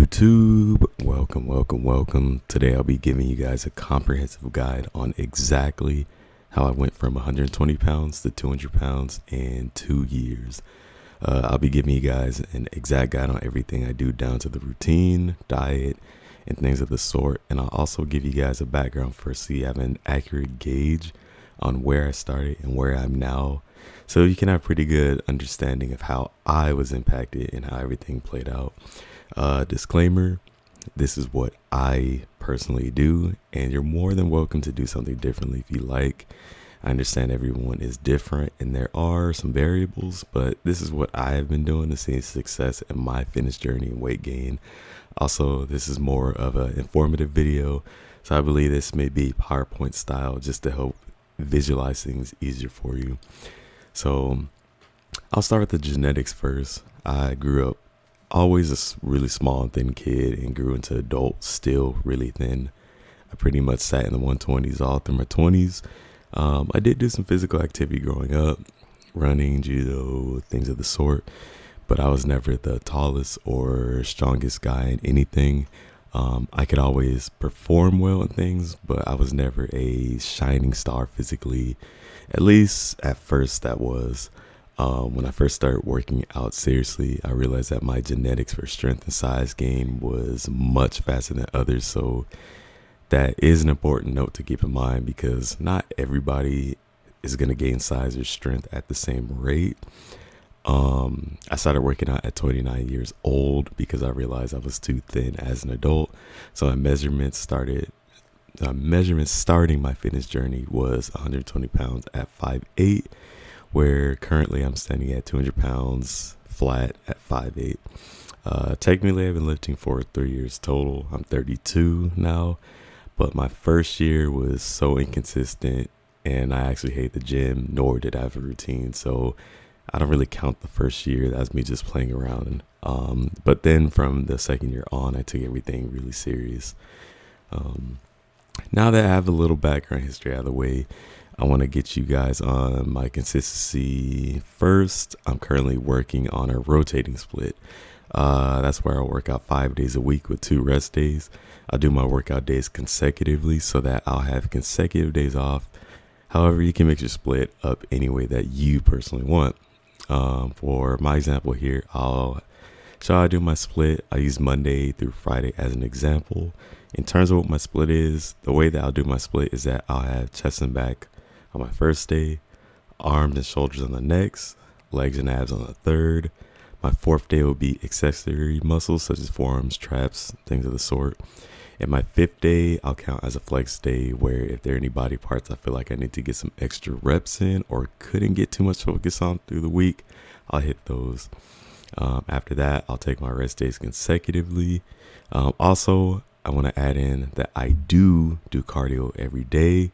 YouTube? Welcome. Today I'll be giving you guys a comprehensive guide on exactly how I went from 120 pounds to 200 pounds in 2 years. I'll be giving you guys an exact guide on everything I do down to the routine, diet, and things of the sort. And I'll also give you guys a background first so you have an accurate gauge on where I started and where I'm now, so you can have a pretty good understanding of how I was impacted and how everything played out. Disclaimer, this is what I personally do, and you're more than welcome to do something differently if you like. I understand everyone is different and there are some variables, but this is what I have been doing to see success in my fitness journey and weight gain. Also, this is more of an informative video, so I believe this may be PowerPoint style just to help visualize things easier for you. So I'll start with the genetics first. I grew up always a really small and thin kid and grew into adult still really thin. I pretty much sat in the 120s all through my 20s. I did do some physical activity growing up, running, judo, things of the sort, but I was never the tallest or strongest guy in anything. I could always perform well in things, but I was never a shining star physically. At least at first that was. When I first started working out seriously, I realized that my genetics for strength and size gain was much faster than others. So that is an important note to keep in mind, because not everybody is going to gain size or strength at the same rate. I started working out at 29 years old because I realized I was too thin as an adult. So my measurements starting my fitness journey was 120 pounds at 5'8", where currently I'm standing at 200 pounds flat at 5'8". Technically I've been lifting for 3 years total. I'm 32 now, but my first year was so inconsistent and I actually hate the gym, nor did I have a routine. So I don't really count the first year. That's me just playing around. But then from the second year on, I took everything really serious. Now that I have a little background history out of the way, I want to get you guys on my consistency. First, I'm currently working on a rotating split. That's where I work out 5 days a week with 2 rest days. I do my workout days consecutively so that I'll have consecutive days off. However, you can mix your split up any way that you personally want. For my example here, I'll show how I do my split. I use Monday through Friday as an example. In terms of what my split is, the way that I'll do my split is that I'll have chest and back on my first day, arms and shoulders on the next, legs and abs on the third. My fourth day will be accessory muscles such as forearms, traps, things of the sort. And my fifth day, I'll count as a flex day, where if there are any body parts I feel like I need to get some extra reps in or couldn't get too much focus on through the week, I'll hit those. After that, I'll take my rest days consecutively. Also, I want to add in that I do cardio every day.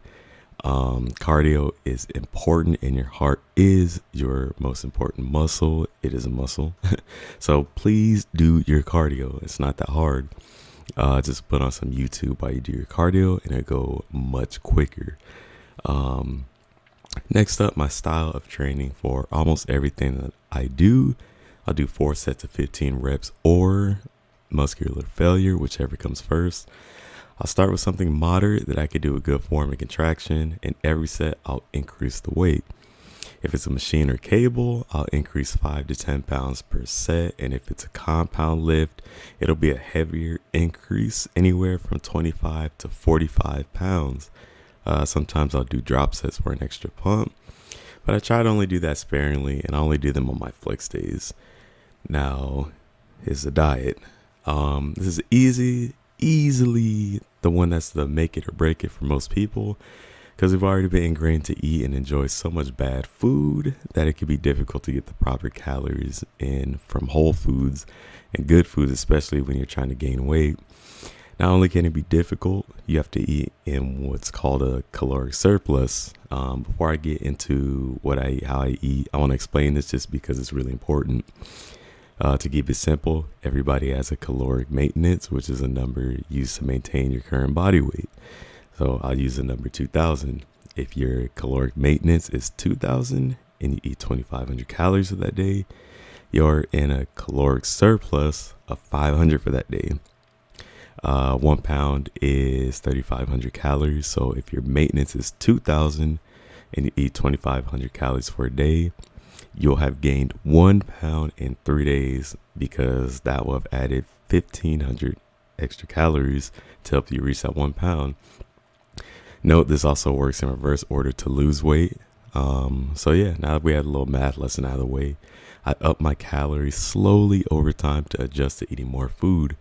Cardio is important, and your heart is your most important muscle. It is a muscle. So please do your cardio. It's not that hard. Just put on some YouTube while you do your cardio and it'll go much quicker. Next up, my style of training for almost everything that I do. I'll do 4 sets of 15 reps or muscular failure, whichever comes first. I'll start with something moderate that I could do a good form of contraction, and every set I'll increase the weight. If it's a machine or cable, I'll increase 5 to 10 pounds per set. And if it's a compound lift, it'll be a heavier increase, anywhere from 25 to 45 pounds. Sometimes I'll do drop sets for an extra pump, but I try to only do that sparingly, and I only do them on my flex days. Now, here's the diet. This is easily the one that's the make it or break it for most people, because we've already been ingrained to eat and enjoy so much bad food that it can be difficult to get the proper calories in from whole foods and good foods, especially when you're trying to gain weight. Not only can it be difficult, you have to eat in what's called a caloric surplus. Before I get into how I eat, I want to explain this just because it's really important. To keep it simple, everybody has a caloric maintenance, which is a number used to maintain your current body weight. So I'll use the number 2,000. If your caloric maintenance is 2,000 and you eat 2,500 calories for that day, you're in a caloric surplus of 500 for that day. 1 pound is 3,500 calories. So if your maintenance is 2,000 and you eat 2,500 calories for a day, you'll have gained 1 pound in 3 days, because that will have added 1,500 extra calories to help you reach that 1 pound. Note this also works in reverse order to lose weight. So yeah, now that we had a little math lesson out of the way, I up my calories slowly over time to adjust to eating more food.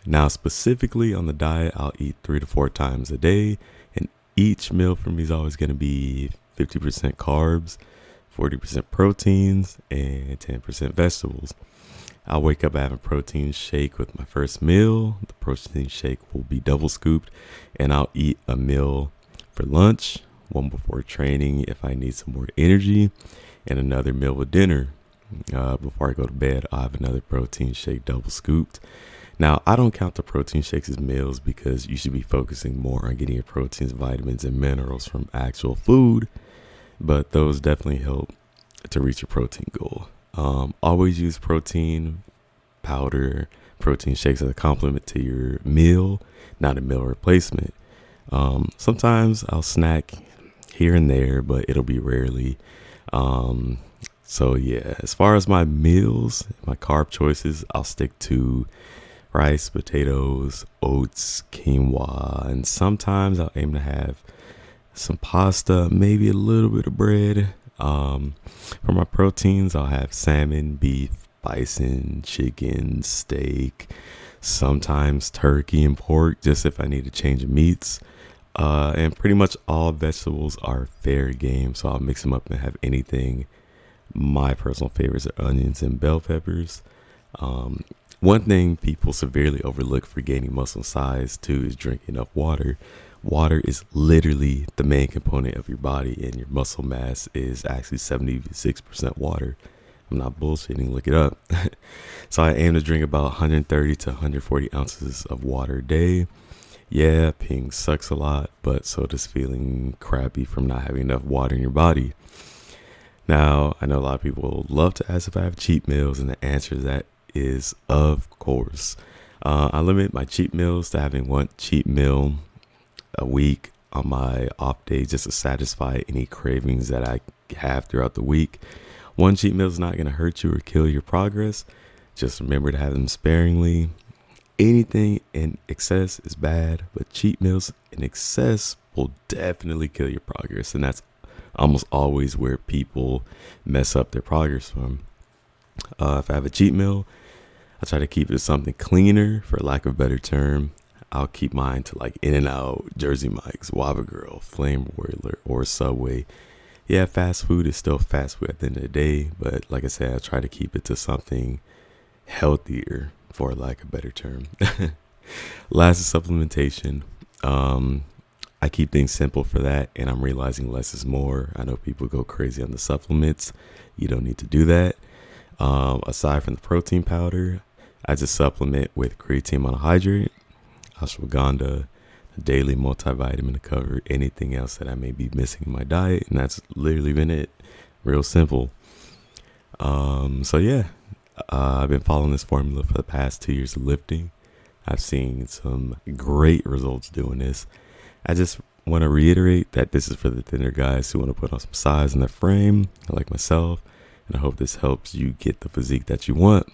Now specifically on the diet, I'll eat 3 to 4 times a day, and each meal for me is always going to be 50% carbs, 40% proteins, and 10% vegetables. I'll wake up having a protein shake with my first meal. The protein shake will be double scooped, and I'll eat a meal for lunch, one before training if I need some more energy, and another meal with dinner. Before I go to bed, I'll have another protein shake double scooped. Now, I don't count the protein shakes as meals, because you should be focusing more on getting your proteins, vitamins, and minerals from actual food, but those definitely help to reach your protein goal. Always use protein powder, protein shakes as a complement to your meal, not a meal replacement. Sometimes I'll snack here and there, but it'll be rarely. So yeah, as far as my meals, my carb choices, I'll stick to rice, potatoes, oats, quinoa, and sometimes I'll aim to have some pasta, maybe a little bit of bread. For my proteins, I'll have salmon, beef, bison, chicken, steak, sometimes turkey and pork, just if I need a change of meats. And pretty much all vegetables are fair game, so I'll mix them up and have anything. My personal favorites are onions and bell peppers. One thing people severely overlook for gaining muscle size too is drinking enough water. Water is literally the main component of your body, and your muscle mass is actually 76% water. I'm not bullshitting, look it up. So I aim to drink about 130 to 140 ounces of water a day. Yeah, peeing sucks a lot, but so does feeling crappy from not having enough water in your body. Now, I know a lot of people love to ask if I have cheat meals, and the answer to that is of course. I limit my cheat meals to having one cheat meal a week on my off day, just to satisfy any cravings that I have throughout the week. One cheat meal is not going to hurt you or kill your progress. Just remember to have them sparingly. Anything in excess is bad, but cheat meals in excess will definitely kill your progress, and that's almost always where people mess up their progress from. If I have a cheat meal, I try to keep it something cleaner, for lack of a better term. I'll keep mine to like In-N-Out, Jersey Mike's, Whopper Grill, Flame Broiler, or Subway. Yeah, fast food is still fast food at the end of the day, but like I said, I try to keep it to something healthier, for lack of a better term. Last is supplementation. I keep things simple for that, and I'm realizing less is more. I know people go crazy on the supplements. You don't need to do that. Aside from the protein powder, I just supplement with creatine monohydrate, ashwagandha, a daily multivitamin to cover anything else that I may be missing in my diet, and that's literally been it. Real simple. So yeah, I've been following this formula for the past 2 years of lifting. I've seen some great results doing this. I just want to reiterate that this is for the thinner guys who want to put on some size in their frame, like myself, and I hope this helps you get the physique that you want.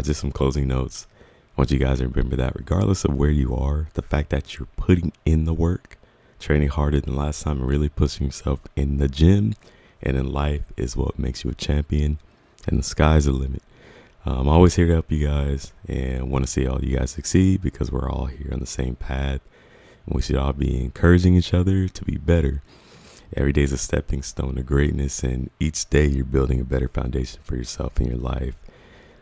Just some closing notes. I want you guys to remember that regardless of where you are, the fact that you're putting in the work, training harder than last time, and really pushing yourself in the gym and in life is what makes you a champion, and the sky's the limit. I'm always here to help you guys and want to see all you guys succeed, because we're all here on the same path, and we should all be encouraging each other to be better. Every day is a stepping stone to greatness, and each day you're building a better foundation for yourself in your life.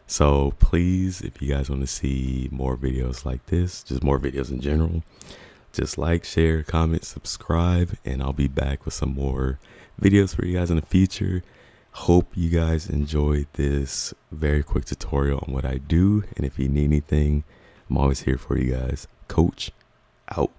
So please, if you guys want to see more videos like this, just more videos in general, just like, share, comment, subscribe, and I'll be back with some more videos for you guys in the future. Hope you guys enjoyed this very quick tutorial on what I do, and if you need anything, I'm always here for you guys. Coach out.